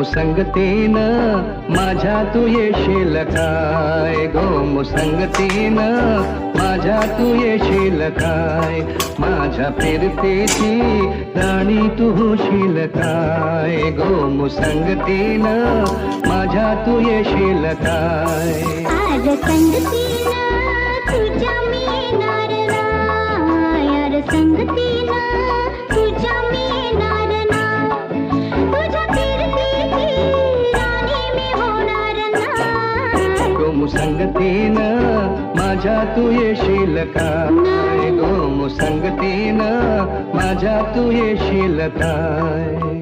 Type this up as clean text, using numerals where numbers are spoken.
मुसंगतीनं माझ्या तू येशील काय, गो मुसंगतीनं माझ्या तू येशील काय, माझ्या फिरतेची राणी तू होशील काय, गो मुसंगतीनं माझ्या तू येशील काय. आज संगतीनं तुझ्या मी येणार ना, यार संगतीनं तुझ्या मी येणार ना, तुझ्या फिरतीची राणी मी होणार ना. गो मुसंगतीनं माझ्या तू येशील काय, गो मुसंगतीनं माझ्या तू येशील काय.